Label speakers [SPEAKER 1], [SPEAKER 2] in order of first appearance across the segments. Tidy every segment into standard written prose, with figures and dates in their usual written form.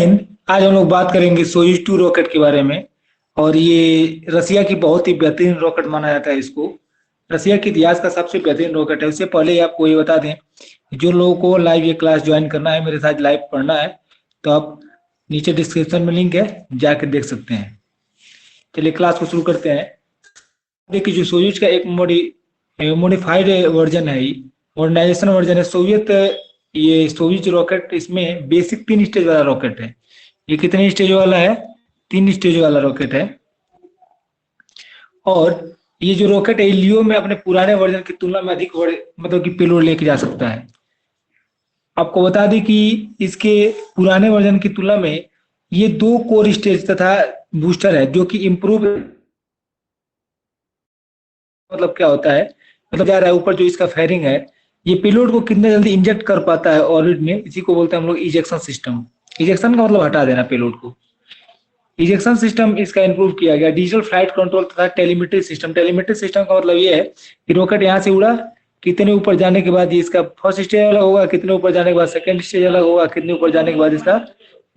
[SPEAKER 1] आज हम लोग बात करेंगे सोयूज 2 रॉकेट के बारे में। और ये रसिया की बहुत ही बेहतरीन रॉकेट माना जाता है इसको। रसिया के इतिहास का सबसे बेहतरीन रॉकेट है। उससे पहले ही आपको ये बता दें, जो लोगों को लाइव ये क्लास ज्वाइन करना है, मेरे साथ लाइव पढ़ना है, तो आप नीचे डिस्क्रिप्शन में लिंक है, जाके देख सकते हैं। चलिए क्लास को शुरू करते हैं। देखिए, जो सोयूज का एक मॉडिफाइड वर्जन है, मॉडर्नाइजेशन वर्जन है सोवियत। ये सोयूज रॉकेट, इसमें बेसिक 3 स्टेज वाला रॉकेट है। ये कितने स्टेज वाला है? 3 स्टेज वाला रॉकेट है। और ये जो रॉकेट है, लियो में अपने पुराने वर्जन की तुलना में अधिक मतलब कि पेलोड लेके जा सकता है। आपको बता दें कि इसके पुराने वर्जन की तुलना में ये 2 कोर स्टेज तथा बूस्टर है, जो कि इम्प्रूव, मतलब क्या होता है, मतलब जा रहा है ऊपर जो इसका फेयरिंग है, ये पेलोड को कितने जल्दी इंजेक्ट कर पाता है ऑर्बिट में, इसी को बोलते हैं हम लोग इजेक्शन सिस्टम। इजेक्शन का मतलब हटा देना पेलोड को। इजेक्शन सिस्टम इसका इंप्रूव किया गया। डिजिटल फ्लाइट कंट्रोल तथा टेलीमेट्री सिस्टम। टेलीमेट्री सिस्टम का मतलब ये है कि रॉकेट यहाँ से उड़ा, कितने ऊपर जाने के बाद ये इसका फर्स्ट स्टेज अलग होगा, कितने ऊपर जाने के बाद सेकंड स्टेज अलग होगा, कितने ऊपर जाने के बाद इसका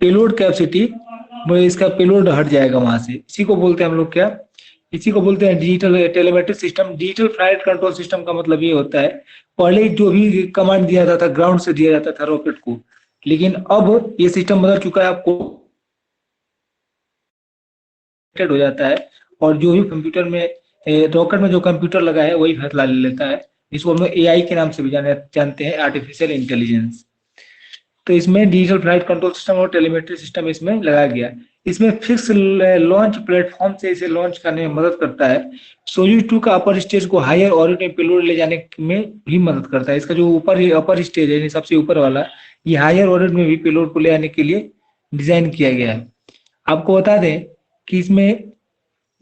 [SPEAKER 1] पेलोड कैपेसिटी, वो इसका पेलोड हट जाएगा वहां से। इसी को बोलते हैं हम लोग क्या, इसी को बोलते हैं digital telemetry system. Digital flight control system का मतलब ये होता है, पहले जो भी कमांड दिया जाता था ग्राउंड से दिया जाता था रॉकेट को, लेकिन अब ये सिस्टम बदल चुका है। आपको हो जाता है, और जो भी कंप्यूटर में, रॉकेट में जो कंप्यूटर लगा है वही फैसला ले लेता है। इसको हम लोग एआई के नाम से भी जानते हैं, आर्टिफिशियल इंटेलिजेंस। तो इसमें डिजिटल फ्लाइट कंट्रोल सिस्टम और टेलीमेट्री सिस्टम इसमें लगाया गया। इसमें फिक्स लॉन्च प्लेटफॉर्म से इसे लॉन्च करने में मदद करता है। सोयूज 2 का अपर स्टेज को हायर ऑर्बिट में पेलोड ले जाने में भी मदद करता है। इसका जो ऊपर अपर स्टेज है, सबसे ऊपर वाला, ये हायर ऑर्बिट में भी पेलोड को ले आने के लिए डिजाइन किया गया है। आपको बता दें कि इसमें,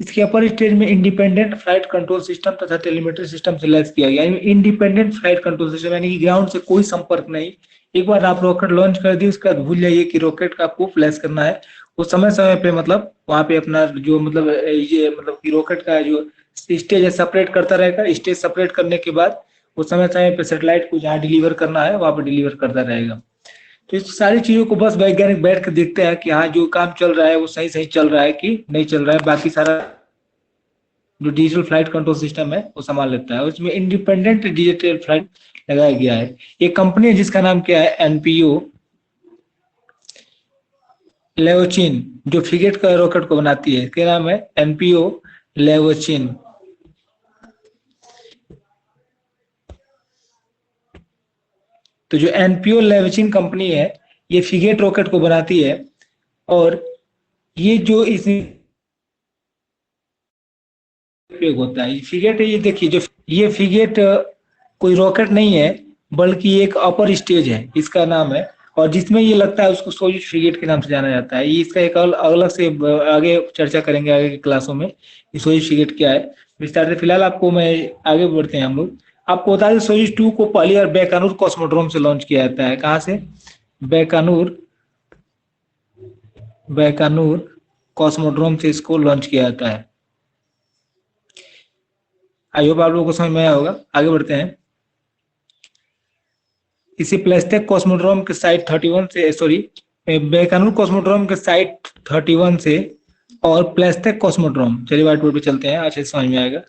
[SPEAKER 1] इसके अपर स्टेज में इंडिपेंडेंट फ्लाइट कंट्रोल सिस्टम तथा टेलीमेट्री सिस्टम से लैस किया गया। इंडिपेंडेंट फ्लाइट कंट्रोल सिस्टम यानी कि ग्राउंड से कोई संपर्क नहीं। एक बार आप रॉकेट लॉन्च कर दिए, उसके बाद भूल जाइए कि रॉकेट का आपको फ्लैश करना है। वो समय समय पे, मतलब वहां पे अपना जो, मतलब ये, मतलब कि रॉकेट का जो स्टेज है सेपरेट करता रहेगा। स्टेज सेपरेट करने के बाद वो समय समय पे सेटेलाइट को जहाँ डिलीवर करना है वहां पे डिलीवर करता रहेगा। तो इस सारी चीजों को बस वैज्ञानिक बैठ कर देखते हैं कि हाँ, जो काम चल रहा है वो सही सही चल रहा है कि नहीं चल रहा है। बाकी सारा जो डिजिटल फ्लाइट कंट्रोल सिस्टम है वो संभाल लेता है। उसमें इंडिपेंडेंट डिजिटल फ्लाइट लगाया गया है। एक कंपनी है जिसका नाम क्या है, एनपीओ लेवोचिन, जो फ्रिगेट का रॉकेट को बनाती है। क्या नाम है? एनपीओ लेवोचिन। तो जो एनपीओ लेवोचिन कंपनी है, ये फ्रिगेट रॉकेट को बनाती है। और ये जो इस उपयोग होता है, फ्रिगेट है, ये देखिए, जो ये फ्रिगेट कोई रॉकेट नहीं है, बल्कि एक अपर स्टेज है, इसका नाम है। और जिसमें ये लगता है उसको सोयूज फ्रिगेट के नाम से जाना जाता है। ये इसका एक अलग से आगे चर्चा करेंगे आगे की क्लासों में कि सोयूज फ्रिगेट क्या है विस्तार से। फिलहाल आपको मैं, आगे बढ़ते हैं हम लोग। आपको बता दें, सोयूज 2 को पहली बार बैकानूर कॉस्मोड्रोम से लॉन्च किया जाता है। कहाँ से? बैकानूर, बैकानूर कॉस्मोड्रोम से इसको लॉन्च किया जाता है। आई होप आप लोगों को समझ में आया होगा। आगे बढ़ते हैं। इसी प्लेस्टेक कॉस्मोड्रोम के साइट 31 से, सॉरी, बैकानूर कॉस्मोड्रोम के साइट 31 से, और प्लेस्टेक कॉस्मोड्रोम, चलिए व्हाइट बोर्ड पे चलते हैं, अच्छे से समझ में आएगा।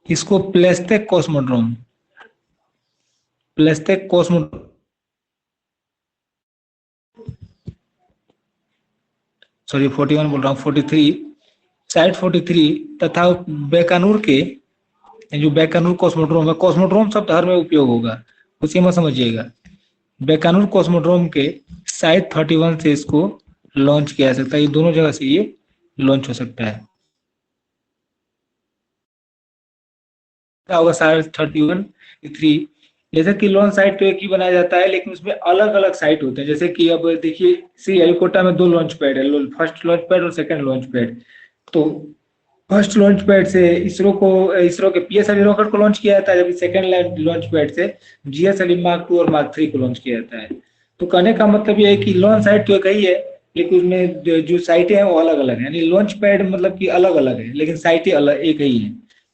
[SPEAKER 1] इसको प्लेस्टेक कॉस्मोड्रोम, प्लेस्टेक कॉस्मोड्रोम, सॉरी 41 बोल रहा हूँ, 43, साइट 43 तथा बैकानूर के, जो बैकानूर कॉस्मोड्रोम है, कॉस्मोड्रोम शब्द हर में उपयोग होगा, उसी में समझिएगा। बैकानूर कॉस्मोड्रोम के साइट 31 से इसको लॉन्च किया जा सकता है। ये दोनों जगह से ये लॉन्च हो सकता है। क्या होगा? साइट 31, 3। जैसे कि लॉन्च साइट तो एक ही बनाया जाता है, लेकिन उसमें अलग अलग साइट होते हैं। जैसे कि अब देखिए, श्रीहरिकोटा में 2 लॉन्च पैड है, फर्स्ट लॉन्च पैड और सेकंड लॉन्च पैड। तो फर्स्ट लॉन्च पैड से इसरो के पीएसएलवी रॉकेट को लॉन्च किया जाता है, जबकि सेकंड लॉन्च पैड से जीएसएलवी मार्क 2 और मार्क 3 को लॉन्च किया जाता है। तो कहने का मतलब ये है कि लॉन्च साइट तो एक ही है, लेकिन उसमें जो साइटें हैं वो अलग अलग है। यानी लॉन्च पैड मतलब कि अलग अलग है, लेकिन साइटें अलग एक ही है।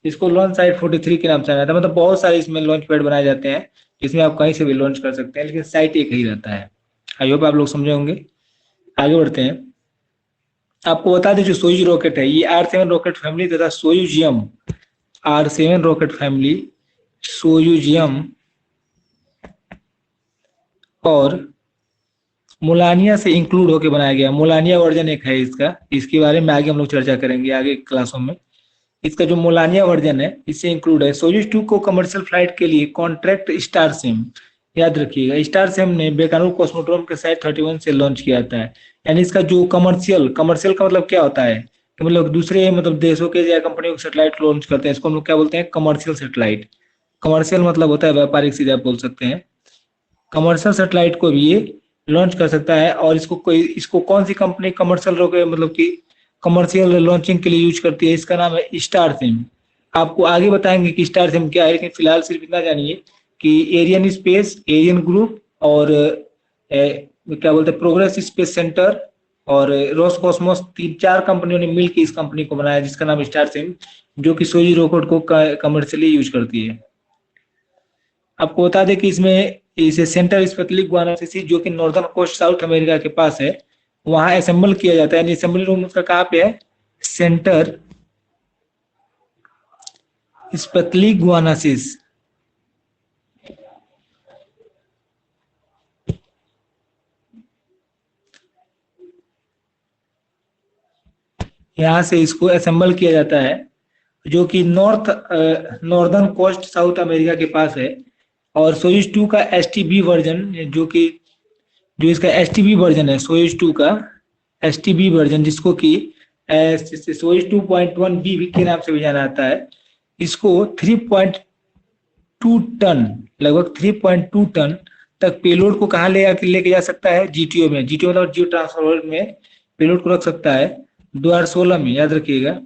[SPEAKER 1] इसको लॉन्च साइट 43 के नाम से जाना था। मतलब बहुत सारे इसमें लॉन्च पैड बनाए जाते हैं, जिसमें आप कहीं से भी लॉन्च कर सकते हैं, लेकिन साइट एक ही रहता है। आई होप आप लोग समझे होंगे। आगे बढ़ते हैं। आपको बता दें जो सोयूज रॉकेट है, ये R7 रॉकेट फैमिली तथा सोयूजियम R7 रॉकेट फैमिली, सोयूजियम और मुलानिया से इंक्लूड होकर बनाया गया। मुलानिया वर्जन एक है इसका, इसके बारे में आगे हम लोग चर्चा करेंगे आगे क्लासों में। इसका जो मुलानिया वर्जन है इससे इंक्लूड है। सोयूज 2 को कमर्शियल फ्लाइट के लिए कॉन्ट्रैक्ट स्टार सिम, याद रखिएगा, स्टार सिम ने बेकानूर कॉस्मोड्रोम के साइट 31 से लॉन्च किया था। यानी इसका जो कमर्शियल, कमर्शियल का मतलब क्या होता है कि मतलब दूसरे मतलब देशों के या कंपनियों को सेटेलाइट लॉन्च करते हैं, इसको हम लोग क्या बोलते हैं, कमर्शियल सेटेलाइट। कमर्शियल मतलब होता है व्यापारिक, सीधे आप बोल सकते हैं। कमर्शियल सेटेलाइट को भी ये लॉन्च कर सकता है। और इसको कौन सी कंपनी कमर्शियल रोके मतलब कि कमर्शियल लॉन्चिंग के लिए यूज करती है, इसका नाम है स्टार सिम। आपको आगे बताएंगे कि स्टार सिम क्या है, लेकिन फिलहाल सिर्फ इतना जानिए कि एरियन स्पेस, एरियन ग्रुप और क्या बोलते हैं प्रोग्रेस स्पेस सेंटर और रोसकॉस्मोस, 3-4 कंपनियों ने मिलकर इस कंपनी को बनाया, जिसका नाम स्टार सिम, जो कि सोयूज रॉकेट को कमर्शियली यूज करती है। आपको बता दें कि इसमें इसे सेंटर स्पेशली गुआनासिसी, जो कि नॉर्दर्न कोस्ट साउथ अमेरिका के पास है, वहां असेंबल किया जाता है। यानी असेंबली रूम उसका कहाँ पे है, सेंटर स्पेशली गुआनासिस। यहाँ से इसको असेंबल किया जाता है, जो कि नॉर्दर्न कोस्ट साउथ अमेरिका के पास है। और सोयूज 2 का एसटीबी वर्जन, जो इसका एसटीबी वर्जन है सोयूज 2 का एसटीबी वर्जन, जिसको कि सोयूज 2.1 बी के नाम से भी जाना जाता है, इसको 3.2 टन, लगभग 3.2 टन तक पेलोड को कहाँ लेके जा सकता है, जीटीओ में। जीटीओ मतलब जियो ट्रांसफर में पेलोड को रख सकता है। 2016 में, याद रखिएगा,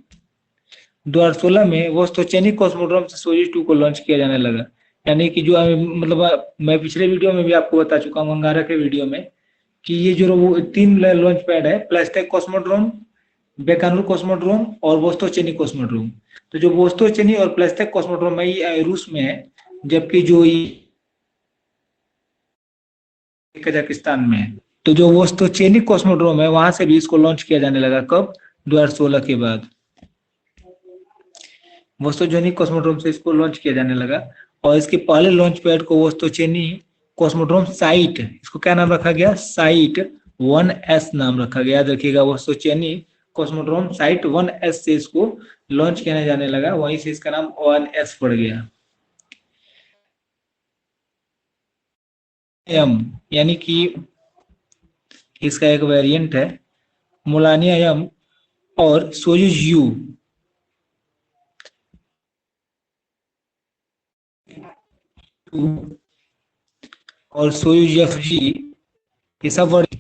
[SPEAKER 1] 2016 में वोस्तोचेनी कॉस्मोड्रोम से सोयूज 2 को लॉन्च किया जाने लगा। यानी कि जो मतलब मैं पिछले वीडियो में भी आपको बता चुका हूँ, अंगारा के वीडियो में, कि ये जो वो 3 लॉन्च पैड है, प्लास्टिक कॉस्मोड्रोम, बेकानूर कॉस्मोड्रोम और वोस्तोचेनी कॉस्मोड्रोम। तो जो वोस्तोचेनी और प्लास्टिक कॉस्मोड्रोम है ये रूस में है, जबकि जो ये कजाकिस्तान में है। तो जो वोस्तोचेनी कॉस्मोड्रोम है वहां से भी इसको लॉन्च किया जाने लगा, कब, 2016 के बाद वोस्तोचेनी कॉस्मोड्रोम से इसको लॉन्च किया जाने लगा। और इसके पहले लॉन्च पैड को वोस्तोचेनी कॉस्मोड्रोम साइट, इसको क्या नाम रखा गया, साइट 1S नाम रखा गया। याद रखिएगा, वोस्तोचेनी कॉस्मोड्रोम साइट 1S से इसको लॉन्च किया जाने लगा, वहीं से इसका नाम 1S पड़ गया। एम, यानी कि इसका एक वेरिएंट है मुलानिया एम और सोयूज यू। और सोयूज एफ जी, ये सब वर्ड,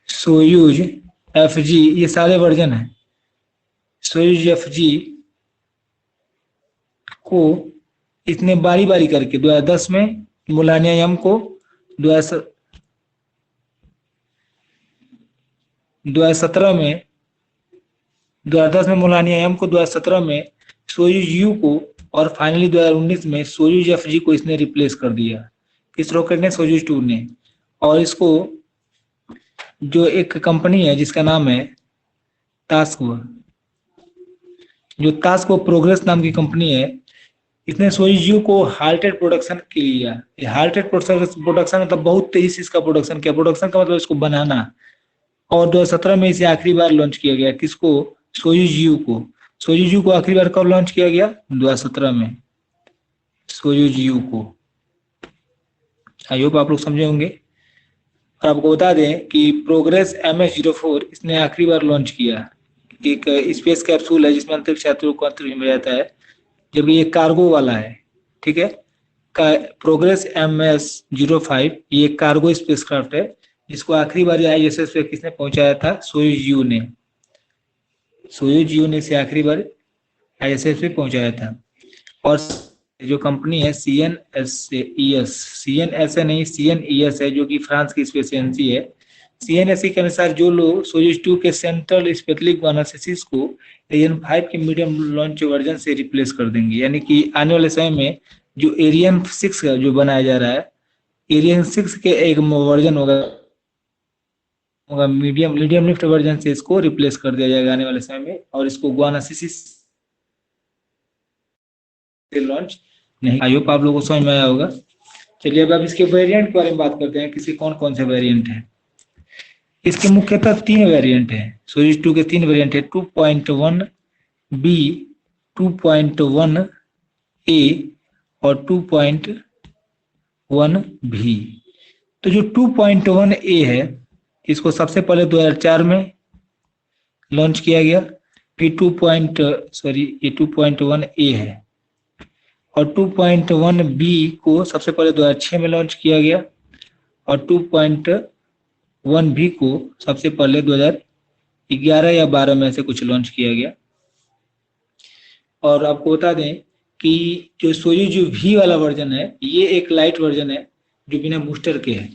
[SPEAKER 1] सोयूज एफ जी, ये सारे वर्जन है। सोयूज एफ जी को इतने बारी बारी करके 2010 में मुलानिया एम को, 2017 में, 2010 में मुलानिया एम को, 2017 में सोयूज यू को, और फाइनली 2019 में सोयूज एफ जी को इसने रिप्लेस कर दिया। किस रॉकेट ने, सोयूज 2 ने। और इसको जो एक कंपनी है जिसका नाम है टास्को, जो टास्को प्रोग्रेस नाम की कंपनी है, इसने सोयूज यू को हार्टेड प्रोडक्शन किया। हार्टेड प्रोडक्शन मतलब बहुत तेजी से इसका प्रोडक्शन किया। प्रोडक्शन का मतलब इसको बनाना। और 2017 में इसे आखिरी बार लॉन्च किया गया, किसको, सोयूज यू को। सोयूज यू को आखिरी बार कब लॉन्च किया गया, 2017 में, सोयूज यू को। आई होप आप लोग समझे होंगे। और आपको बता दें कि प्रोग्रेस MS-04 इसने आखिरी बार लॉन्च किया। एक स्पेस कैप्सूल है जिसमें अंतरिक्ष यात्रियों को अंतरिक्ष में जाता है, जब ये कार्गो वाला है, ठीक है। प्रोग्रेस MS-05 ये कार्गो स्पेसक्राफ्ट है, जिसको आखिरी बार ISS पे किसने पहुंचाया था, सोयूज यू ने। सोयूज यू ने इसे आखिरी बार ISS पे पहुंचाया था। और जो कंपनी है CNSA नहीं, CNES है, जो कि फ्रांस की स्पेस एजेंसी है, सीएनएससी के अनुसार जो लोग सोयूज 2 के सेंट्रल स्पेथलिक एनालिसिस को एरियन 5 के मीडियम लॉन्च वर्जन से रिप्लेस कर देंगे, यानी कि आने वाले समय में जो एरियन 6 का जो बनाया जा रहा है, एरियन 6 के एक वर्जन होगा मीडियम लिफ्ट वर्जन से इसको रिप्लेस कर दिया जाएगा आने वाले समय में, और इसको गुआनासिस से लॉन्च नहीं। आई होप आप लोगों को समझ में आया होगा। चलिए अब इसके वेरिएंट के बारे में बात करते हैं, किसी कौन कौन से वेरिएंट हैं। इसके मुख्यतः 3 वेरिएंट हैं। सोयूज 2 के 3 वेरिएंट है, 2.1 बी, 2.1 ए और 2.1 भी। तो जो 2.1 ए है, इसको सबसे पहले 2004 में लॉन्च किया गया। फिर 2.1 ए है, और 2.1 बी को सबसे पहले 2006 में लॉन्च किया गया, और 2.1 भी को सबसे पहले 2011 या 12 में से कुछ लॉन्च किया गया। और आपको बता दें कि जो सोयूज भी वाला वर्जन है, ये एक लाइट वर्जन है जो बिना बूस्टर के है।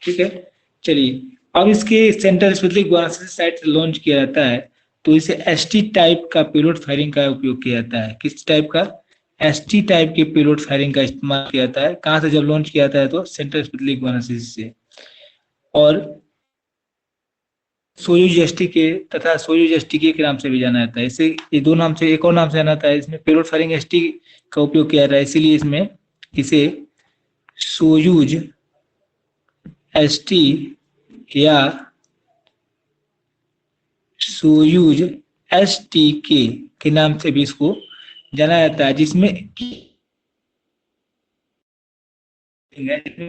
[SPEAKER 1] ठीक है, चलिए अब इसके सेंटर स्पेसिफिक साइट से लॉन्च किया जाता है, तो इसे एसटी टाइप का पेलोड फायरिंग का उपयोग किया जाता है। किस टाइप का? एसटी टाइप के पेलोड फायरिंग का इस्तेमाल किया जाता है। कहां से जब लॉन्च किया जाता है? तो सेंटर स्पेसिफिक एनालिसिस से। और सोयूज एसटी के तथा सोयूज एसटी के नाम से भी जाना जाता है। इसे ये दो नाम से, एक और नाम से जाना जाता है। इसमें पेलोड फायरिंग एसटी का उपयोग किया जा रहा है, इसीलिए इसमें इसे सोयूज एसटी या सोयूज एसटी के नाम से भी इसको जाना जाता है, जिसमें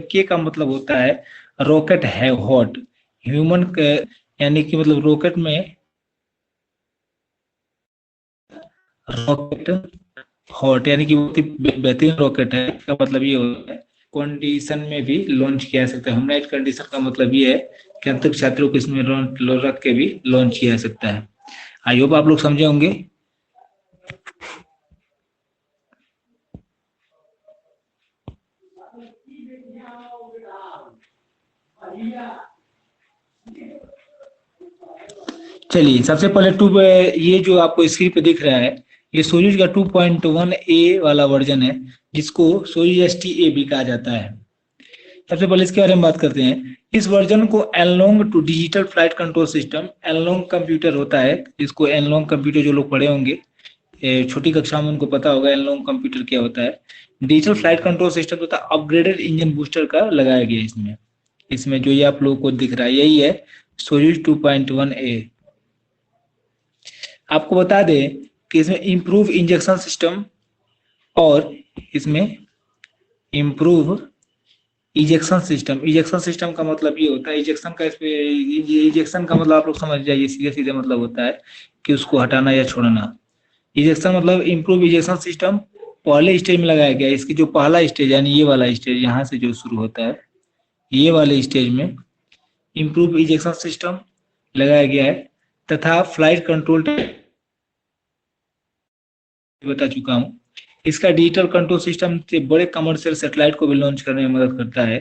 [SPEAKER 1] के का मतलब होता है रॉकेट है हॉट, ह्यूमन यानी कि मतलब रॉकेट में रॉकेट हॉट यानी कि बेहतरीन रॉकेट है। इसका मतलब ये होता है कंडीशन में भी लॉन्च किया जा सकता है। ह्यूमनाइट कंडीशन का मतलब ये है कि अंतरिक्ष छात्रों को इसमें रख के भी लॉन्च किया जा सकता है। आई होप आप लोग समझे होंगे। चलिए सबसे पहले ये जो आपको स्क्रीन पे दिख रहा है, ये सोयूज का 2.1 ए वाला वर्जन है, जिसको सोयूज एसटी ए भी कहा जाता है। सबसे पहले इसके बारे में बात करते हैं। इस वर्जन को analogue to digital flight control system, analogue computer होता है। इसको एनलॉन्ग कंप्यूटर जो लोग पढ़े होंगे छोटी कक्षा में उनको पता होगा एनलॉन्ग कंप्यूटर क्या होता है। डिजिटल फ्लाइट कंट्रोल सिस्टम तथा अपग्रेडेड इंजन बूस्टर का लगाया गया इसमें। इसमें जो ये आप लोगों को दिख रहा है यही है सोयूज 2.1 ए। आपको बता दें कि इसमें इम्प्रूव इंजेक्शन सिस्टम और इसमें इम्प्रूव इजेक्शन सिस्टम का मतलब ये होता है, इजेक्शन का मतलब आप लोग समझ जाइए, सीधे सीधे मतलब होता है कि उसको हटाना या छोड़ना। इजेक्शन मतलब इम्प्रूव इजेक्शन सिस्टम पहले स्टेज में लगाया गया। इसकी जो पहला स्टेज यानी ये वाला स्टेज यहाँ से जो शुरू होता है, ये वाले स्टेज में इम्प्रूव इजेक्शन सिस्टम लगाया गया है, तथा फ्लाइट कंट्रोल बता चुका हूँ। इसका डिजिटल कंट्रोल सिस्टम से बड़े कमर्शियल सैटेलाइट को भी लॉन्च करने में मदद करता है,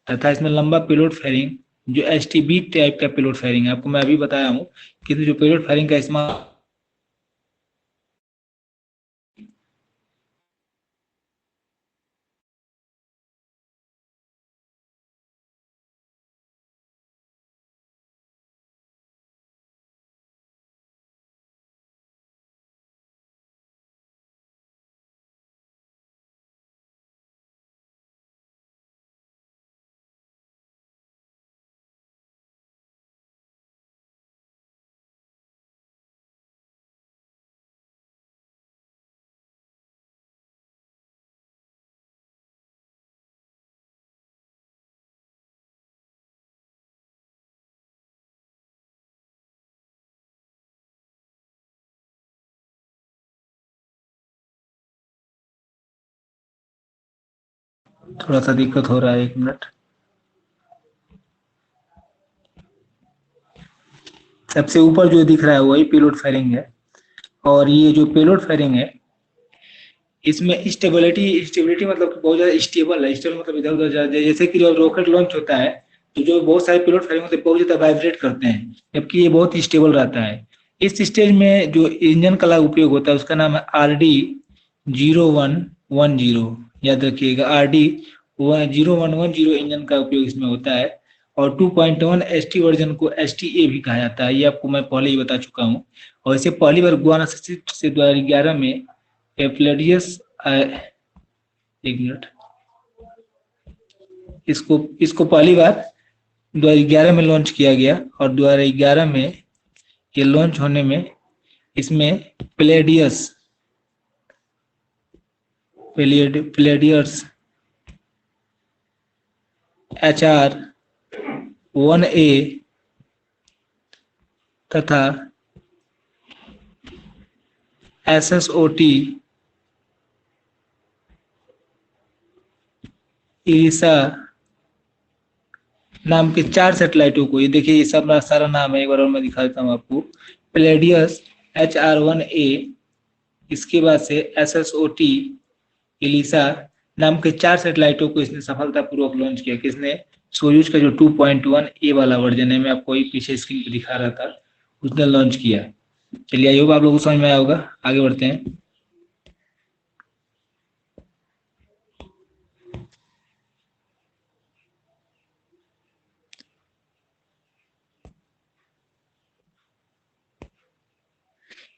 [SPEAKER 1] तथा इसमें लंबा पेलोड फायरिंग जो एसटीबी टाइप का पेलोड फायरिंग है, आपको मैं अभी बताया हूँ कि जो पेलोड फायरिंग का इस्तेमाल थोड़ा सा दिक्कत हो रहा है, 1 मिनट। सबसे ऊपर जो दिख रहा है वही पेलोड फायरिंग है, और ये जो पेलोड फायरिंग है इसमें स्टेबिलिटी मतलब बहुत ज्यादा स्टेबल है। स्टेबल मतलब इधर उधर जैसे कि जब रॉकेट लॉन्च होता है तो जो बहुत सारे पेलोड फायरिंग होते हैं बहुत ज्यादा वाइब्रेट करते हैं, जबकि ये बहुत ही स्टेबल रहता है। इस स्टेज में जो इंजन का उपयोग होता है उसका नाम है RD0110। याद रखिएगा, RD0110 इंजन का उपयोग इसमें होता है। और 2.1 ST वर्जन को STA भी कहा जाता है, ये आपको मैं पहले ही बता चुका हूँ। और इसे पहली बार गुआना से 2011 में एप्लेडियस, एक मिनट, इसको इसको पहली बार 2011 में लॉन्च किया गया। और 2011 में ये लॉन्च होने में इसमें प्लेडियस HR-1A तथा SSOT इलिसा नाम के 4 सैटेलाइटों को, ये देखिए ये सब सारा नाम है, एक बार और मैं दिखा देता हूँ आपको। प्लेडियस HR-1A, इसके बाद से SSOT इलिसा नाम के 4 सैटेलाइटों को इसने सफलतापूर्वक लॉन्च किया। किसने? सोयूज का जो 2.1A वाला वर्जन है, मैं आपको पीछे स्क्रीन पे दिखा रहा था, उसने लॉन्च किया। चलिए, आई होप आप लोगों को समझ में आया होगा। आगे बढ़ते हैं।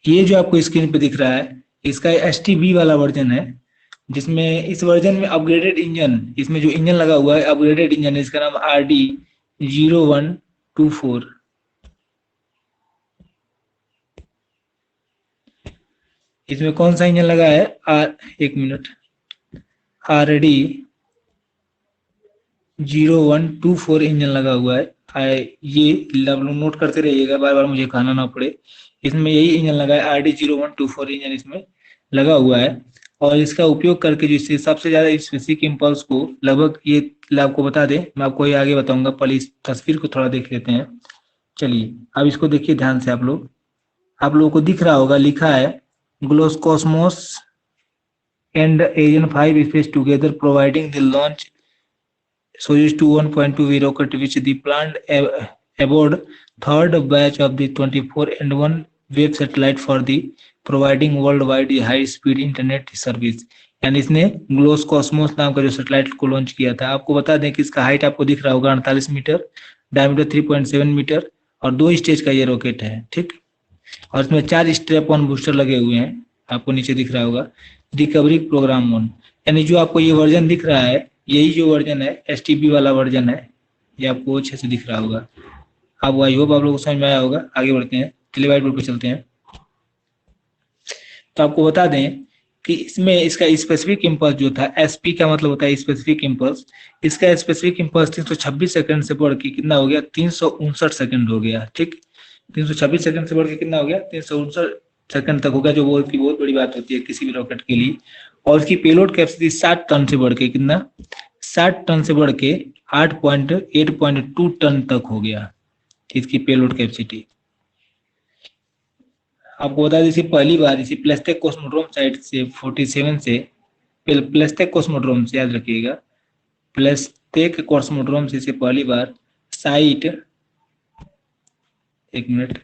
[SPEAKER 1] ये जो आपको स्क्रीन पे दिख रहा है, इसका STB वाला वर्जन है, जिसमें इस वर्जन में अपग्रेडेड इंजन, इसमें जो इंजन लगा हुआ है अपग्रेडेड इंजन है, इसका नाम RD0124। इसमें कौन सा इंजन लगा है? एक मिनट, RD0124 इंजन लगा हुआ है। ये आप लोग नोट करते रहिएगा, बार बार मुझे कहना ना पड़े। इसमें यही इंजन लगा है, RD0124 इंजन इसमें लगा हुआ है। और इसका उपयोग करके जिससे सबसे ज्यादा स्पेसिफिक इम्पल्स को लगभग, ये आपको बता दें, मैं आपको ये आगे बताऊंगा, पहले इस तस्वीर को थोड़ा देख लेते हैं। चलिए, अब इसको देखिए ध्यान से आप लोगों को दिख रहा होगा, लिखा है Glavkosmos and Ariane 5 space together providing the launch Soyuz 21.2 rocket, which the planned aboard third batch of the 24 and 1 wave satellite for the providing worldwide high speed internet service। यानी इसने ग्लोस कॉस्मोस नाम का जो satellite को launch किया था। आपको बता दें कि इसका हाइट आपको दिख रहा होगा 48 मीटर, डायमीटर 3.7 मीटर, और 2 स्टेज का ये रॉकेट है, ठीक। और इसमें 4 स्ट्रैप ऑन बूस्टर लगे हुए हैं, आपको नीचे दिख रहा होगा, रिकवरी प्रोग्राम ऑन। यानी जो आपको ये वर्जन दिख रहा है, यही जो वर्जन है STB वाला वर्जन है, ये आपको अच्छे से दिख रहा होगा। अब आई होप आप लोगों को समझ में आया होगा। आगे बढ़ते हैं, चलिए व्हाइट बोर्ड पे चलते हैं। तो आपको बता दें कि इसमें इसका स्पेसिफिक इम्पल्स जो था, SP का मतलब होता है स्पेसिफिक इम्पल्स, इसका स्पेसिफिक इम्पल्स 326 सेकंड से बढ़ के कितना हो गया? 359 सेकंड हो गया, ठीक। 326 सेकंड से बढ़ के कितना हो गया? 359 सेकंड तक हो गया, जो बहुत बड़ी बात होती है किसी भी रॉकेट के लिए। और इसकी पेलोड कैपेसिटी 60 टन से बढ़ के कितना? 60 टन से बढ़ के 8.2 टन तक हो गया इसकी पेलोड कैपेसिटी। आपको बता दें, पहली बार इसी प्लेस्टेक कॉस्मोड्रोम साइट से 47 से, प्लेस्टेक कॉस्मोड्रोम से, याद रखिएगा, प्लेस्टेक कॉस्मोड्रोम से पहली बार साइट, एक मिनट,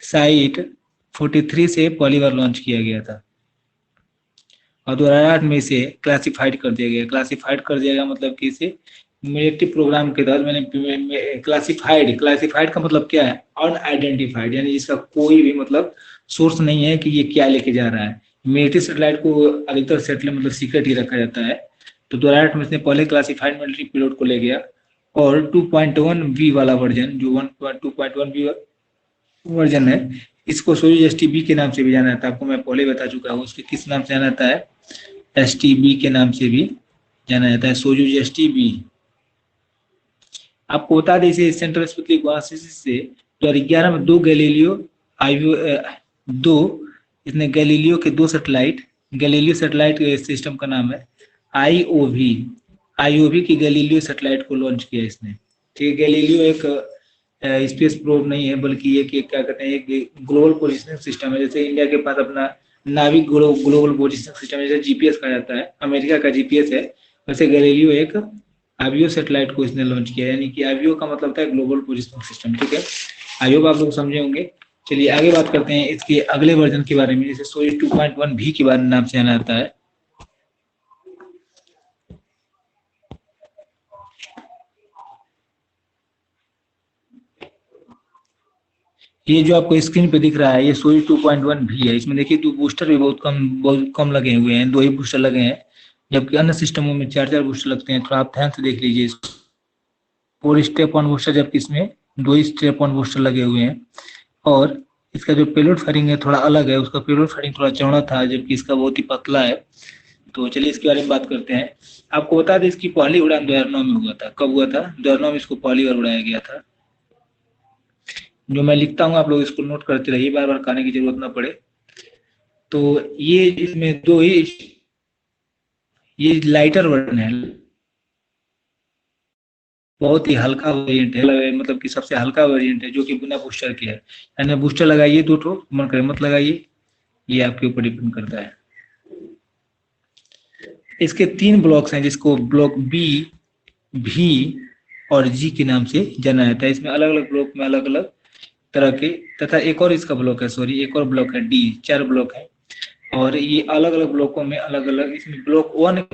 [SPEAKER 1] साइट 43 से पहली बार लॉन्च किया गया था। और 2008 में इसे क्लासिफाइड कर दिया गया। क्लासिफाइड कर दिया गया मतलब कि इसे मिलिट्री प्रोग्राम के तहत मैंने क्लासिफाइड का मतलब क्या है? अनआइडेंटिफाइड, यानी इसका कोई भी मतलब सोर्स नहीं है कि ये क्या लेके जा रहा है। मिलिट्री सैटेलाइट को अधिकतर सैटेलाइट मतलब सीक्रेट ही रखा जाता है। तो 2008 में इसने पहले क्लासिफाइड मिलिट्री पेलोड को ले गया। और 2.1V वाला वर्जन, जो 2.1V वर्जन है, इसको सोयूज STB के नाम से भी जाना जाता है। आपको मैं पहले बता चुका हूँ, उसके किस नाम से जाना जाता है? STB के नाम से भी जाना जाता है, सोयूज STB। आपको बता दें, इसे सेंट्रल स्पेस से 2011 में दो इसने गैलीलियो के 2 सैटेलाइट, गैलीलियो सैटेलाइट सिस्टम का नाम है IOV की गैलीलियो सैटेलाइट को लॉन्च किया इसने, ठीक है। गैलीलियो एक स्पेस प्रोब नहीं है, बल्कि ये क्या कहते हैं, एक ग्लोबल पोजिशनिंग सिस्टम है। जैसे इंडिया के पास अपना नाविक ग्लोबल पोजिशनिंग सिस्टम है, जैसे GPS कहा जाता है, अमेरिका का GPS है, वैसे गैलीलियो एक आवियो सैटेलाइट को इसने लॉन्च किया, यानी कि आवियो का मतलब होता है ग्लोबल पोजिशनिंग सिस्टम। ठीक है, आई होप आप लोग समझे होंगे। चलिए आगे बात करते हैं इसके अगले वर्जन के बारे में, जिसे सोयूज 2.1 भी के बारे में नाम से जाना जाता है। ये जो आपको स्क्रीन पे दिख रहा है, ये सोयूज 2.1 भी है। इसमें देखिए, तो बूस्टर भी बहुत कम लगे हुए हैं, 2 ही बूस्टर लगे हैं, जबकि अन्य सिस्टमों में 4-4 बूस्टर लगते हैं। थोड़ा आप ध्यान से देख लीजिए, 4 स्टेप ऑन बूस्टर, जबकि इसमें 2 स्टेप ऑन बूस्टर लगे हुए हैं। और इसका जो पेलोड फायरिंग है थोड़ा अलग है, उसका पेलोड फायरिंग थोड़ा चौड़ा था, जबकि इसका बहुत ही पतला है। तो चलिए इसके बारे में बात करते हैं। आपको बता दें, इसकी पहली उड़ान 2009 में हुआ था। कब हुआ था? 2009 में इसको पहली बार उड़ाया गया था। जो मैं लिखता हूँ आप लोग इसको नोट करते रहिए, बार बार कहने की जरूरत ना पड़े। तो ये इसमें दो ही, ये लाइटर वर्जन है, बहुत ही हल्का वेरिएंट है, मतलब कि सबसे हल्का वेरिएंट है, जो कि बिना बूस्टर के है। यानी बूस्टर लगाइए 2 ठो, मन करे मत लगाइए, ये आपके ऊपर डिपेंड करता है। इसके 3 ब्लॉक्स हैं, जिसको ब्लॉक बी, भी और जी के नाम से जाना जाता है। इसमें अलग अलग ब्लॉक में अलग अलग तरह के, तथा एक और इसका ब्लॉक है, सॉरी एक और ब्लॉक है डी, 4 ब्लॉक है। और ये अलग अलग ब्लॉकों में अलग अलग, इसमें ब्लॉक 1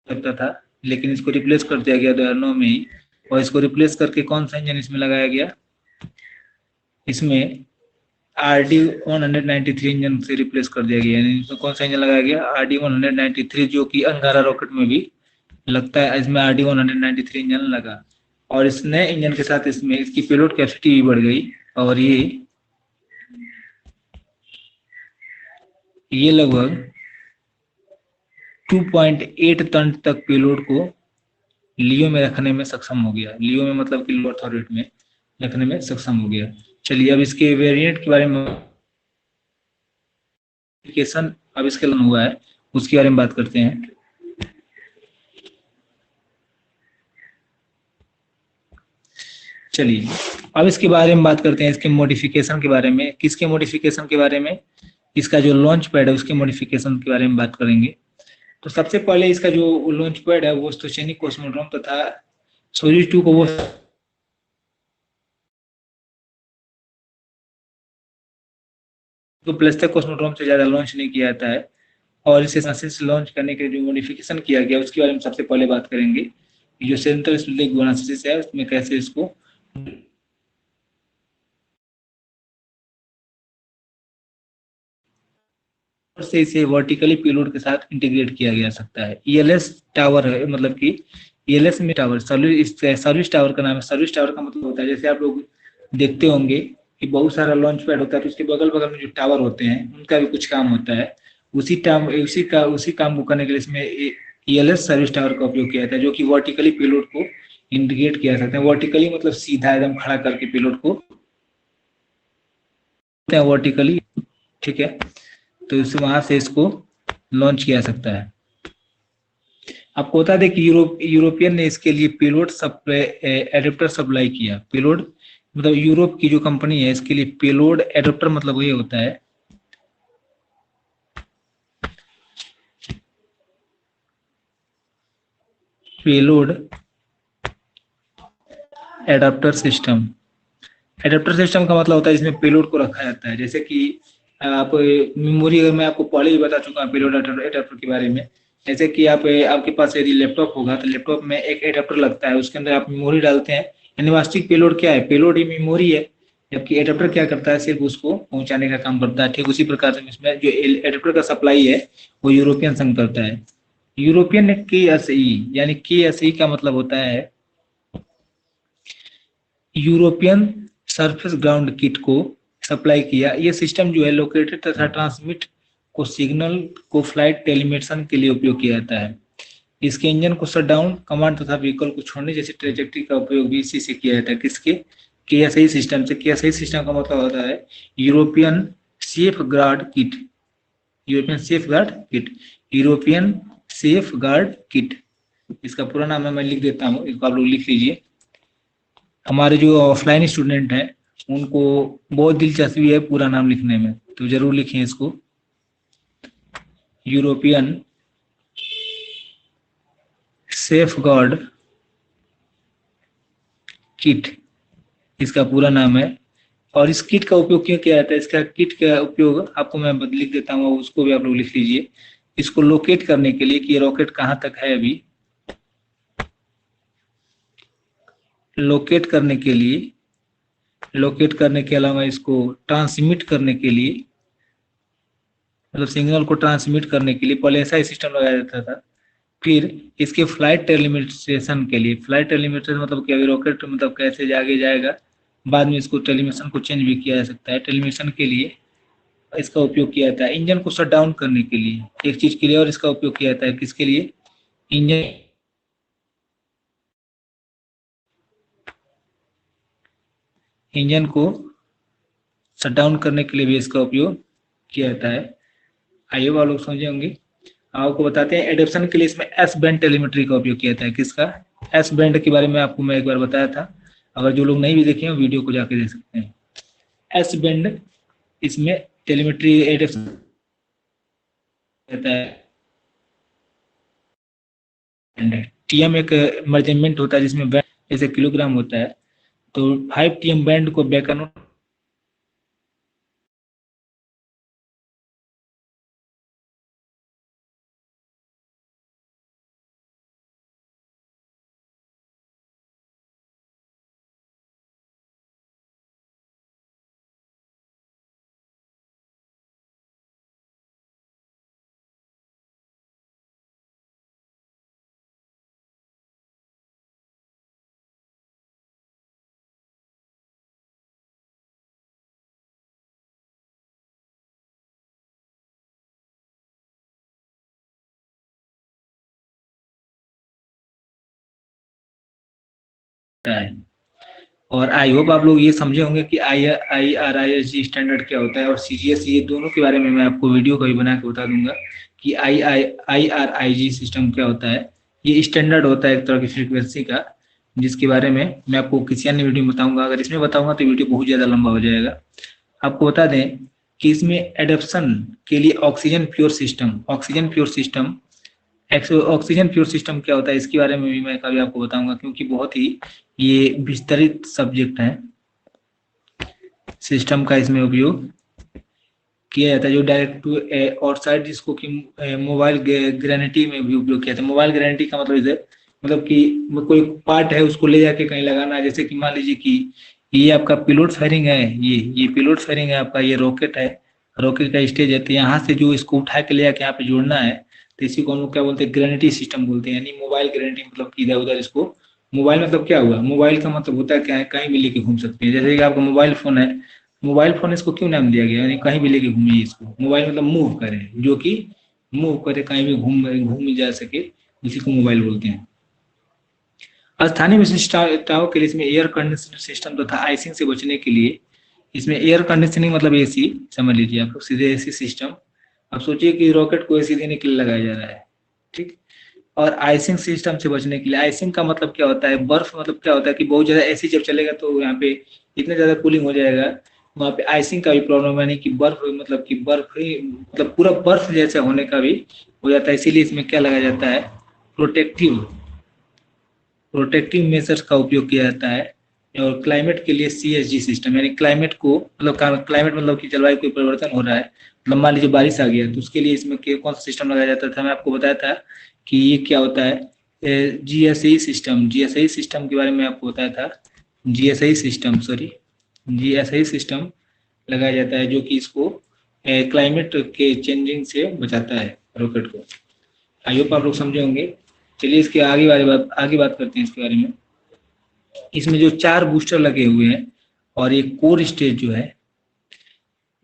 [SPEAKER 1] लगता था, लेकिन इसको रिप्लेस कर दिया गया 2009 में ही। और इसको रिप्लेस करके कौन सा इंजन इसमें लगाया गया? इसमें RD-193 इंजन से रिप्लेस कर दिया गया। यानी इसमें कौन सा इंजन लगाया गया? RD-193, जो कि अंगारा रॉकेट में भी लगता है। इसमें RD-193 इंजन लगा, और इस नए इंजन के साथ इसमें इसकी पेलोड कैपेसिटी भी बढ़ गई, और ये लगभग 2.8 टन तक पेलोड को लियो में रखने में सक्षम हो गया। लियो में मतलब कि लो अर्थ ऑर्बिट में रखने में सक्षम हो गया। चलिए अब इसके वेरिएंट के बारे में, अब इसके लॉन्च हुआ है, उसके बारे में बात करते हैं। चलिए अब इसके बारे में बात करते हैं, इसके मॉडिफिकेशन के बारे में। किसके मॉडिफिकेशन के बारे में? इसका जो लॉन्च पैड है उसके मॉडिफिकेशन के बारे में बात करेंगे। तो सबसे पहले इसका जो लॉन्च पैड है वो स्तोचेनिक कॉस्मोड्रोम तथा सोयूज 2 को वो तो प्लस्तर कॉस्मोड्रोम से ज्यादा लॉन्च नहीं किया जाता है। और इसे से लॉन्च करने के जो मॉडिफिकेशन किया गया उसके बारे में सबसे पहले बात करेंगे। जो सेंट्रल स्प्लिटिंग गोनासिस है उसमें कैसे इसको से इसे वर्टिकली पेलोड के साथ इंटीग्रेट किया जा सकता है। ईएलएस टावर है, मतलब कि ईएलएस में टावर, सर्विस टावर का नाम है। सर्विस टावर का मतलब होता है, जैसे आप लोग देखते होंगे कि बहुत सारा लॉन्च पैड होता है, तो उसके बगल बगल में जो टावर होते हैं उनका भी कुछ काम होता है। उसी काम को करने के लिए इसमें ईएलएस सर्विस टावर का उपयोग किया जाता है, जो कि वर्टिकली पेलोड को इंटीग्रेट किया जा सकता है। वर्टिकली मतलब सीधा एकदम खड़ा करके पेलोड को वर्टिकली, ठीक है। तो इस वहां से इसको लॉन्च किया जा सकता है। आपको बता दें कि यूरोपियन ने इसके लिए पेलोड एडेप्टर सप्लाई किया। पेलोड मतलब यूरोप की जो कंपनी है इसके लिए पेलोड एडेप्टर मतलब ये होता है payload adapter system. Adapter system का मतलब होता है इसमें पेलोड को रखा जाता है। जैसे कि आप मेमोरी, अगर मैं आपको पहले ही बता चुका हूँ पेलोड एडाप्टर के बारे में। जैसे कि आपके पास यदि लैपटॉप होगा तो लैपटॉप में एक एडाप्टर लगता है, उसके अंदर आप मेमोरी डालते हैं। यानी वास्तविक पेलोड क्या है? पेलोड ही मेमोरी है, जबकि एडाप्टर क्या करता है? सिर्फ उसको पहुंचाने का काम करता है। ठीक उसी प्रकार से इसमें जो एडाप्टर का सप्लाई है वो यूरोपियन संघ करता है। यूरोपियन ने KSE, यानी KSE का मतलब होता है यूरोपियन सरफेस ग्राउंड किट को सप्लाई किया। ये सिस्टम जो है लोकेटेड तथा ट्रांसमिट को सिग्नल को फ्लाइट टेलीमेशन के लिए उपयोग किया जाता है। इसके इंजन को शट डाउन, कमांड तथा व्हीकल को छोड़ने जैसी ट्रेजेक्ट्री का उपयोग भी इसी से किया जाता है। किसके? KSI सिस्टम से। KSI सिस्टम का मतलब होता है European safe guard kit. European safe guard kit, European safe guard kit, इसका पूरा नाम है, मैं लिख देता हूँ, इसको आप लोग लिख लीजिए। हमारे जो ऑफलाइन स्टूडेंट हैं उनको बहुत दिलचस्पी है पूरा नाम लिखने में, तो जरूर लिखें इसको। यूरोपियन सेफगार्ड किट इसका पूरा नाम है। और इस किट का उपयोग क्यों किया जाता है, इसका किट का उपयोग आपको मैं लिख देता हूँ, उसको भी आप लोग लिख लीजिए। इसको लोकेट करने के लिए कि ये रॉकेट कहाँ तक है अभी, लोकेट करने के लिए, लोकेट करने के अलावा इसको ट्रांसमिट करने के लिए, मतलब सिग्नल को ट्रांसमिट करने के लिए पहले ऐसा ही सिस्टम लगाया जाता था। फिर इसके फ्लाइट टेलीमेट्रेशन के लिए, फ्लाइट टेलीमेट्रेशन मतलब कि अभी रॉकेट मतलब कैसे आगे जाएगा, बाद में इसको टेलीमेशन को चेंज भी किया जा सकता है। टेलीमेशन के लिए इसका उपयोग किया जाता है। इंजन को शट डाउन करने के लिए एक चीज के लिए और इसका उपयोग किया जाता है, किसके लिए, इंजन, इंजन को शट डाउन करने के लिए भी इसका उपयोग किया जाता है। आइए आप लोग समझे होंगे। आपको बताते हैं एडेप्शन के लिए इसमें एस बैंड टेलीमेट्री का उपयोग किया जाता है। किसका, एस बैंड के बारे में आपको मैं एक बार बताया था, अगर जो लोग नहीं भी देखे हैं वीडियो को जाके देख सकते हैं। एस बैंड इसमें टेलीमेट्री एडेप्शन रहता है। टीएम एक मेजरमेंट होता है जिसमें बैंड जैसे किलोग्राम होता है, तो 5 टीएम बैंड को बैकन है। और आई होप आप लोग ये समझे होंगे कि IRISG स्टैंडर्ड क्या होता है और CGS, ये दोनों के बारे में मैं आपको वीडियो कभी बना के बता दूंगा कि IRIG सिस्टम क्या होता है। ये स्टैंडर्ड होता है एक तरह की फ्रीक्वेंसी का, जिसके बारे में मैं आपको किसी अन्य वीडियो में बताऊंगा। अगर इसमें बताऊंगा तो वीडियो बहुत ज़्यादा लंबा हो जाएगा। आपको बता दें कि इसमें एडेप्शन के लिए oxygen pure system, oxygen pure system, oxygen pure system क्या होता है इसके बारे में भी मैं कभी आपको बताऊंगा, क्योंकि बहुत ही ये विस्तृत सब्जेक्ट है। सिस्टम का इसमें उपयोग किया जाता है जो डायरेक्ट टू आउटसाइड, जिसको कि मोबाइल गारंटी में भी उपयोग किया जाता है। मोबाइल गारंटी का मतलब इसे, मतलब कि कोई पार्ट है उसको ले जाके कहीं लगाना है, जैसे कि मान लीजिए कि ये आपका पिलोट फायरिंग है, ये पिलोट फायरिंग है आपका, ये रॉकेट है, रॉकेट का स्टेज है, तो यहाँ से जो इसको उठा के ले जाके यहाँ पे जोड़ना है, तो इसी को हम लोग क्या बोलते हैं, गारंटी सिस्टम बोलते हैं। यानी मोबाइल गारंटी मतलब कि इधर उधर इसको, मोबाइल मतलब क्या हुआ, मोबाइल का मतलब होता है क्या है, कहीं भी लेके घूम सकते हैं। जैसे कि आपका मोबाइल फोन है, मोबाइल फोन इसको क्यों नाम दिया गया, यानी कहीं भी लेके घूमिए इसको, मोबाइल मतलब मूव करे, जो कि मूव करे, कहीं भी घूम जा सके, इसी को मोबाइल बोलते हैं। स्थानीय विशिष्टताओं के लिए इसमें एयर कंडीशनर सिस्टम तथा आइसिंग से बचने के लिए इसमें एयर कंडीशनिंग मतलब एसी समझ लीजिए आप लोग, सीधे एसी सिस्टम। अब सोचिए कि रॉकेट को एसी देने के लिए लगाया जा रहा है, ठीक। और आइसिंग सिस्टम से बचने के लिए, आइसिंग का मतलब क्या होता है, बर्फ मतलब क्या होता है कि बहुत ज्यादा एसी जब चलेगा तो यहाँ पे इतना ज्यादा कूलिंग हो जाएगा, वहाँ पे आइसिंग का भी प्रॉब्लम है, नहीं कि बर्फ मतलब कि बर्फ ही मतलब पूरा बर्फ जैसा होने का भी हो जाता है। इसीलिए इसमें क्या लगाया जाता है, प्रोटेक्टिव, प्रोटेक्टिव मेजर्स का उपयोग किया जाता है। और क्लाइमेट के लिए CSG सिस्टम, यानी क्लाइमेट को मतलब क्लाइमेट मतलब कि जलवायु कोई परिवर्तन हो रहा है, मतलब मान लीजिए बारिश आ गया, तो उसके लिए इसमें कौन सा सिस्टम लगाया जाता था, मैं आपको बताया था कि ये क्या होता है, GSI सिस्टम, GSI सिस्टम के बारे में आपको बताया था। GSI system, sorry, GSI system लगाया जाता है जो कि इसको क्लाइमेट के चेंजिंग से बचाता है रॉकेट को। आई होप आप लोग समझे होंगे। चलिए इसके आगे बात करते हैं इसके बारे में। इसमें जो 4 बूस्टर लगे हुए हैं और एक कोर स्टेज जो है,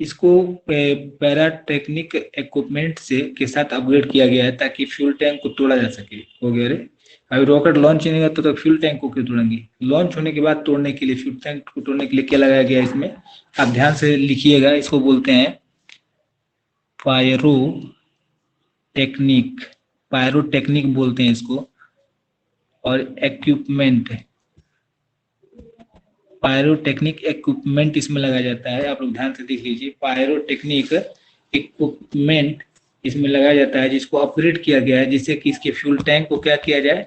[SPEAKER 1] इसको पैराटेक्निक इक्विपमेंट से के साथ अपग्रेड किया गया है ताकि फ्यूल टैंक को तोड़ा जा सके। हो गया रे, अभी रॉकेट लॉन्च नहीं होगा तो फ्यूल टैंक को क्यों तोड़ेंगे, लॉन्च होने के बाद तोड़ने के लिए, फ्यूल टैंक को तोड़ने के लिए क्या लगाया गया है इसमें, आप ध्यान से लिखिएगा। इसको बोलते हैं पायरो टेक्निक, पायरोटेक्निक बोलते हैं इसको। और इक्विपमेंट, पायरोटेक्निक इक्विपमेंट इसमें लगाया जाता है। आप लोग ध्यान से देख लीजिए, पायरोटेक्निक इक्विपमेंट इसमें लगाया जाता है, जिसको अपग्रेड किया गया है जिससे कि इसके फ्यूल टैंक को क्या किया जाए,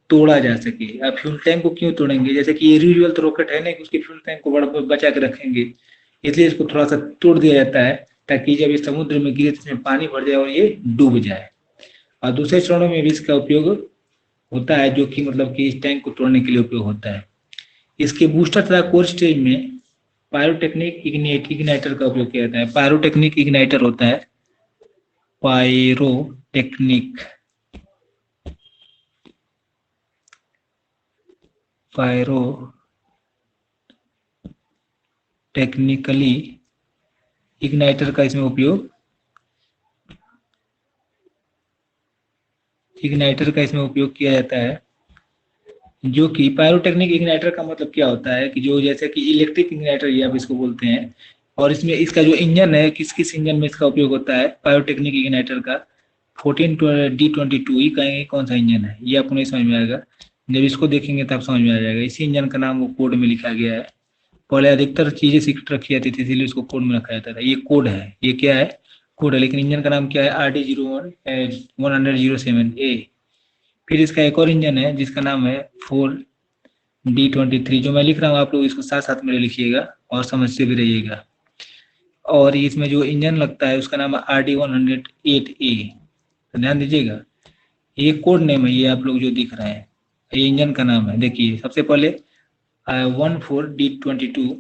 [SPEAKER 1] तोड़ा जा सके। अब फ्यूल टैंक को क्यों तोड़ेंगे, जैसे कि ये रियूएबल तो रॉकेट है नहीं कि उसके फ्यूल टैंक को बचा के रखेंगे, इसलिए इसको थोड़ा सा तोड़ दिया जाता है ताकि जब ये समुद्र में गिरे तो इसमें पानी भर जाए और ये डूब जाए। और दूसरे चरणों में भी इसका उपयोग होता है, जो कि मतलब कि इस टैंक को तोड़ने के लिए उपयोग होता है। इसके बूस्टर तथा कोर स्टेज में पायरोटेक्निक इग्नाइटर का उपयोग किया जाता है। पायरोटेक्निक इग्नाइटर होता है, पायरोटेक्निकली इग्नाइटर का इसमें उपयोग किया जाता है, जो कि पायरोटेक्निक इग्नाइटर का मतलब क्या होता है कि जो जैसे कि इलेक्ट्रिक इग्नाइटर ये आप इसको बोलते हैं, और इसमें इसका जो इंजन है, किस किस इंजन में इसका उपयोग होता है पायरोटेक्निक इग्नाइटर का, 14D22 ही कहेंगे कौन सा इंजन है, ये आपको नहीं समझ में आएगा, जब इसको देखेंगे तब समझ में आ जाएगा। इसी इंजन का नाम वो कोड में लिखा गया है। पहले अधिकतर चीजें सीक्रेट रखी जाती थी, इसीलिए उसको कोड में रखा जाता था। ये कोड है, ये क्या है, कोड है, लेकिन इंजन का नाम क्या है, RD-100-7A। फिर इसका एक और इंजन है जिसका नाम है 4D23, जो मैं लिख रहा हूँ आप लोग इसको साथ साथ मेरे लिखिएगा और समझते भी रहिएगा। और इसमें जो इंजन लगता है उसका नाम है RD-108A, तो ध्यान दीजिएगा, ये कोड नेम है, ये आप लोग जो दिख रहे हैं ये इंजन का नाम है। देखिए सबसे पहले 14D22,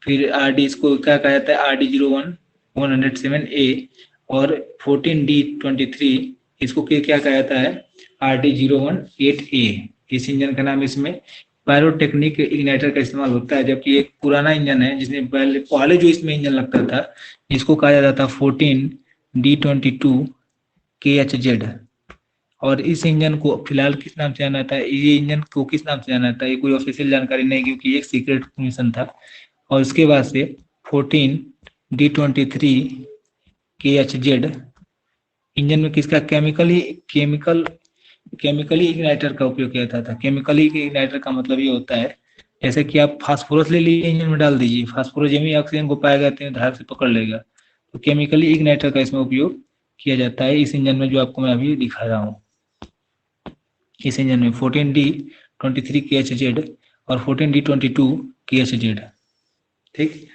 [SPEAKER 1] फिर RD इसको क्या कहा जाता है, RD-100-7A, और 14D23 इसको क्या कहा जाता है, RD-108A। इस इंजन का नाम इसमें पायरोटेक्निक इग्नाइटर का इस्तेमाल होता है, जबकि एक पुराना इंजन है जिसने पहले जो इसमें इंजन लगता था जिसको कहा जाता था 14D22KHZ, और इस इंजन को फिलहाल किस नाम से जाना था, ये इंजन को किस नाम से जाना था, ये कोई ऑफिशियल जानकारी नहीं, क्योंकि एक सीक्रेट मिशन था। और उसके बाद से 14D23KHZ इंजन में किसका केमिकली इग्नाइटर का उपयोग किया जाता था। केमिकली इग्नाइटर का मतलब ये होता है, जैसे कि आप फास्फोरस ले लीजिए, इंजन में डाल दीजिए, फास्फोरस जमी ऑक्सीजन को पाएगा तो धार से पकड़ लेगा, तो केमिकली इग्नाइटर का इसमें उपयोग किया जाता है इस इंजन में, जो आपको मैं अभी दिखा रहा हूँ। इस इंजन में 14D23KHZ और 14D22KHZ। ठीक,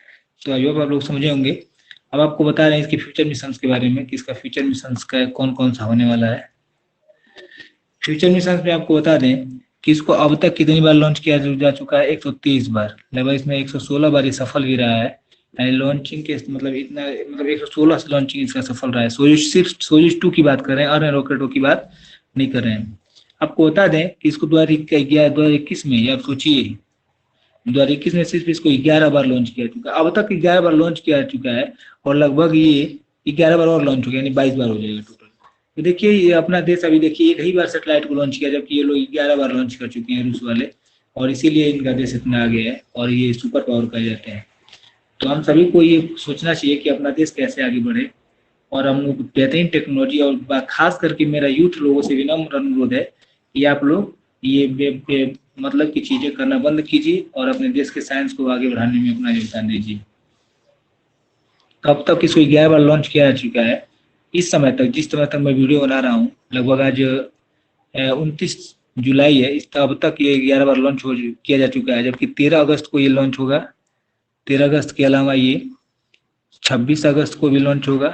[SPEAKER 1] तो आई होप आप लोग समझे होंगे। अब आपको बता रहे हैं इसके फ्यूचर मिशंस के बारे में कि इसका फ्यूचर मिशंस का कौन कौन सा होने वाला है। फ्यूचर मिशंस में आपको बता दें कि इसको अब तक कितनी बार लॉन्च किया जा चुका है, 130 बार, लगभग इसमें 116 बार ये सफल भी रहा है। यानी लॉन्चिंग के मतलब 116 से लॉन्चिंग इसका सफल रहा है। सिर्फ सोयूज 2 की बात कर रहे हैं, अन्य रॉकेटों की बात नहीं कर रहे हैं। आपको बता दें कि इसको 2021 में, आप सोचिए 2021 में सिर्फ इसको 11 बार लॉन्च किया चुका है, अब तक 11 बार लॉन्च किया चुका है, और लगभग ये 11 बार और लॉन्च हो गया, यानी 22 बार हो जाएगा टोटल। तो देखिए ये अपना देश अभी देखिए एक ही बार सेटेलाइट को लॉन्च किया, जबकि ये लोग 11 बार लॉन्च कर चुके हैं रूस वाले, और इसीलिए इनका देश इतना आगे है और ये सुपर पावर कहे जाते हैं। तो हम सभी को ये सोचना चाहिए कि अपना देश कैसे आगे बढ़े, और हम लोग बेहतरीन टेक्नोलॉजी, और खास करके मेरा यूथ लोगों से विनम्र अनुरोध है कि आप लोग ये मतलब की चीजें करना बंद कीजिए और अपने देश के साइंस को आगे बढ़ाने में अपना योगदान दीजिए। अब तक इसको 11 बार लॉन्च किया जा चुका है। इस समय तक, जिस समय तक मैं वीडियो बना रहा हूँ, लगभग आज 29 जुलाई है, इस अब तक ये 11 बार लॉन्च किया जा चुका है, जबकि 13 अगस्त को ये लॉन्च होगा। 13 अगस्त के अलावा ये 26 अगस्त को भी लॉन्च होगा,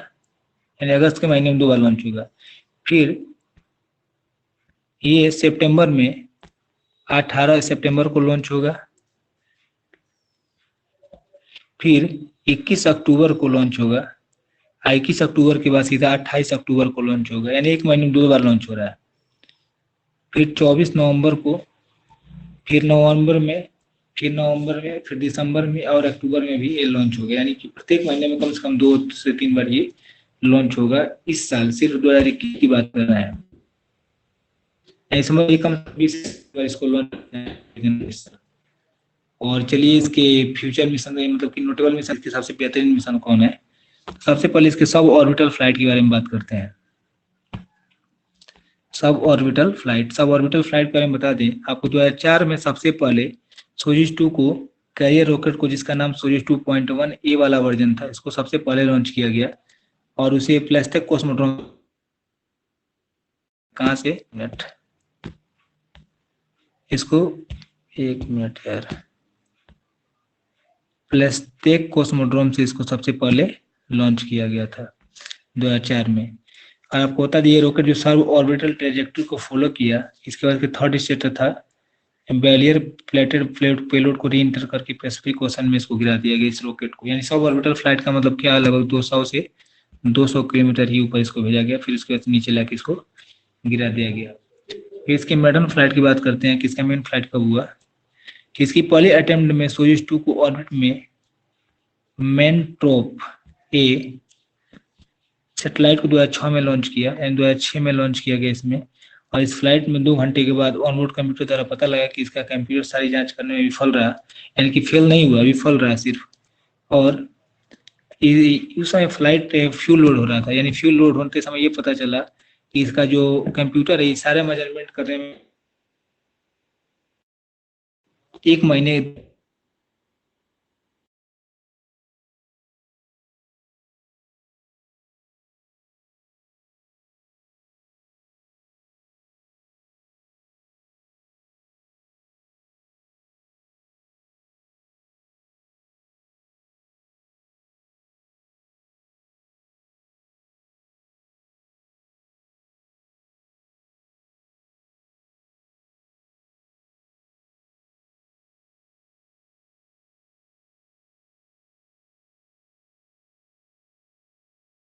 [SPEAKER 1] यानी अगस्त के महीने में 2 बार लॉन्च होगा। फिर ये सितंबर में 18 सितंबर को लॉन्च होगा, फिर 21 अक्टूबर को लॉन्च होगा, 21 अक्टूबर के बाद सीधा 28 अक्टूबर को लॉन्च होगा, यानी एक महीने में 2 बार लॉन्च हो रहा है। फिर 24 नवंबर को, फिर नवंबर में, फिर दिसंबर में और अक्टूबर में भी ये लॉन्च होगा, यानी कि प्रत्येक महीने में कम से कम 2 से 3 बार ये लॉन्च होगा। इस साल सिर्फ 2021 की बात कर रहे हैं, इस समय कम 20 बार इसको लॉन्च। और चलिए इसके फ्यूचर मिशन, मतलब कि नोटेबल मिशन के सबसे बेहतरीन मिशन कौन है, सबसे पहले इसके सब ऑर्बिटल फ्लाइट के बारे में बात करते हैं। सब ऑर्बिटल फ्लाइट के बारे में बता दें आपको, 2004 में सबसे पहले सोयूज 2 को कैरियर रॉकेट को, जिसका नाम सोयूज 2.1 ए वाला वर्जन था, इसको सबसे पहले लॉन्च किया गया और उसे प्लास्टिक कॉस्मोड्रोम, कहाँ से, मिनट, इसको, एक मिनट यार, प्लास्टिक कॉस्मोड्रोम से इसको सबसे पहले लॉन्च किया गया था 2004 में। और आपको बता दिए, रॉकेट जो सर्व ऑर्बिटल ट्रेजेक्ट्री को फॉलो किया, इसके बाद थर्ड स्टेट था बैलियर प्लेटेड पेलोड को री इंटर करके पैसिफिक ओशन में इसको गिरा दिया गया इस रॉकेट को। यानी सब ऑर्बिटल फ्लाइट का मतलब क्या, लगभग 200 से 200 किलोमीटर ही ऊपर इसको भेजा गया, फिर उसके बाद नीचे लाके इसको गिरा दिया गया। फिर इसके मेडन फ्लाइट की बात करते हैं कि इसका मेन फ्लाइट कब हुआ। कि इसकी पहले अटेम्प्ट में सोयूज 2 को ऑर्बिट में मेनट्रोप ए सैटेलाइट को 2006 में लॉन्च किया, यानी 2006 में लॉन्च किया गया इसमें। और इस फ्लाइट में 2 घंटे के बाद ऑनबोर्ड कंप्यूटर द्वारा पता लगा कि इसका कंप्यूटर सारी जांच करने में विफल रहा, यानी कि फेल नहीं हुआ, विफल रहा सिर्फ। और उस समय फ्लाइट फ्यूल लोड हो रहा था, यानी फ्यूल लोड होते समय ये पता चला कि इसका जो कंप्यूटर है सारे मेजरमेंट करने में 1 महीने